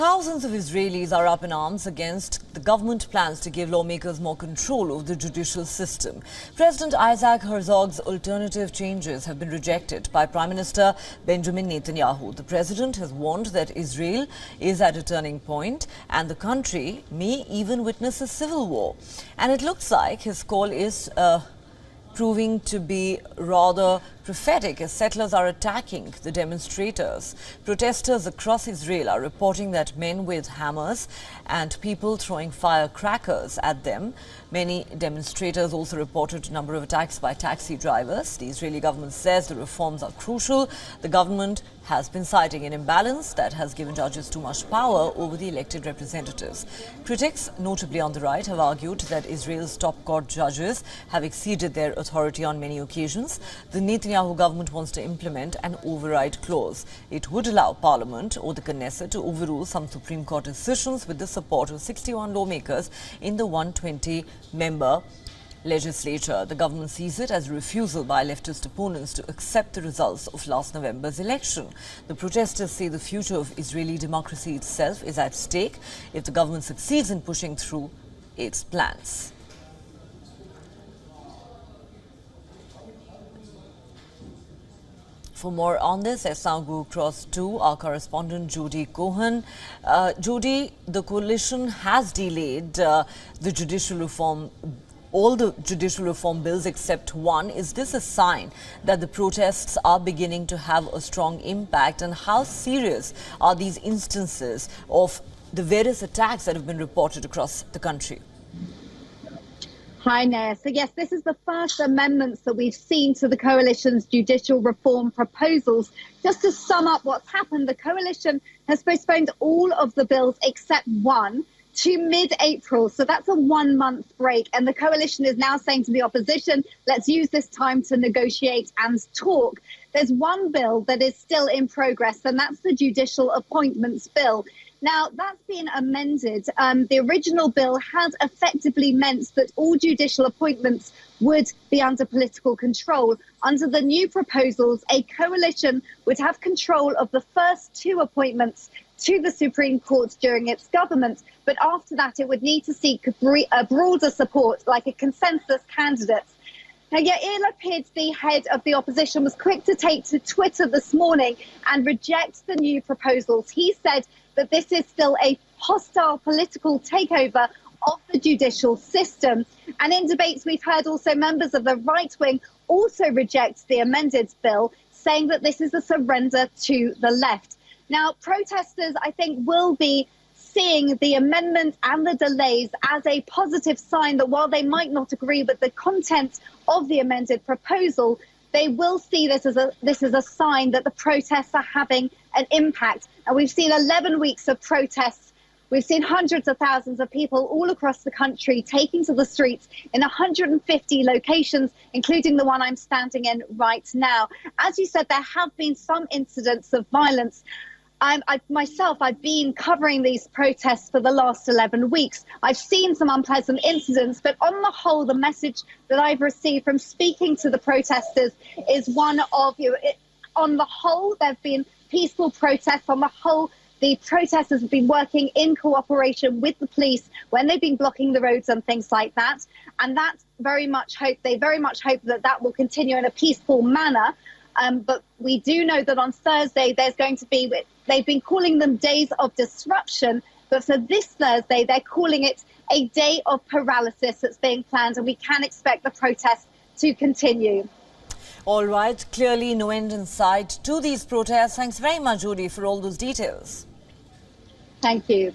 Thousands of Israelis are up in arms against the government plans to give lawmakers more control over the judicial system. President Isaac Herzog's alternative changes have been rejected by Prime Minister Benjamin Netanyahu. The president has warned that Israel is at a turning point and the country may even witness a civil war. And it looks like his call is proving to be rather prophetic as settlers are attacking the demonstrators. Protesters across Israel are reporting that men with hammers and people throwing firecrackers at them. Many demonstrators also reported a number of attacks by taxi drivers. The Israeli government says the reforms are crucial. The government has been citing an imbalance that has given judges too much power over the elected representatives. Critics, notably on the right, have argued that Israel's top court judges have exceeded their authority on many occasions. The Netanyahu government wants to implement an override clause. It would allow Parliament or the Knesset to overrule some Supreme Court decisions with the support of 61 lawmakers in the 120-member legislature. The government sees it as a refusal by leftist opponents to accept the results of last November's election. The protesters say the future of Israeli democracy itself is at stake if the government succeeds in pushing through its plans. For more on this, let's now go across to our correspondent Judy Cohen. Judy, the coalition has delayed the judicial reform, all the judicial reform bills except one. Is this a sign that the protests are beginning to have a strong impact? And how serious are these instances of the various attacks that have been reported across the country? Hi, Nair. So yes, this is the first amendments that we've seen to the coalition's judicial reform proposals. Just to sum up what's happened, the coalition has postponed all of the bills except one to mid-April. So that's a 1-month break. And the coalition is now saying to the opposition, let's use this time to negotiate and talk. There's one bill that is still in progress, and that's the Judicial Appointments Bill. Now, that's been amended. The original bill had effectively meant that all judicial appointments would be under political control. Under the new proposals, a coalition would have control of the first 2 appointments to the Supreme Court during its government. But after that, it would need to seek a broader support, like a consensus candidate. Now, Yair Lapid, the head of the opposition, was quick to take to Twitter this morning and reject the new proposals. He said that this is still a hostile political takeover of the judicial system. And in debates, we've heard also members of the right wing also reject the amended bill, saying that this is a surrender to the left. Now, protesters, I think, will be seeing the amendment and the delays as a positive sign that while they might not agree with the content of the amended proposal, they will see this as a sign that the protests are having an impact. And we've seen 11 weeks of protests. We've seen hundreds of thousands of people all across the country taking to the streets in 150 locations, including the one I'm standing in right now. As you said, there have been some incidents of violence. I've been covering these protests for the last 11 weeks. I've seen some unpleasant incidents, but on the whole, the message that I've received from speaking to the protesters is one of, on the whole, there have been peaceful protests. On the whole, the protesters have been working in cooperation with the police when they've been blocking the roads and things like that. And they very much hope that that will continue in a peaceful manner. But we do know that on Thursday, they've been calling them days of disruption. But for this Thursday, they're calling it a day of paralysis that's being planned. And we can expect the protests to continue. All right. Clearly no end in sight to these protests. Thanks very much, Judy, for all those details. Thank you.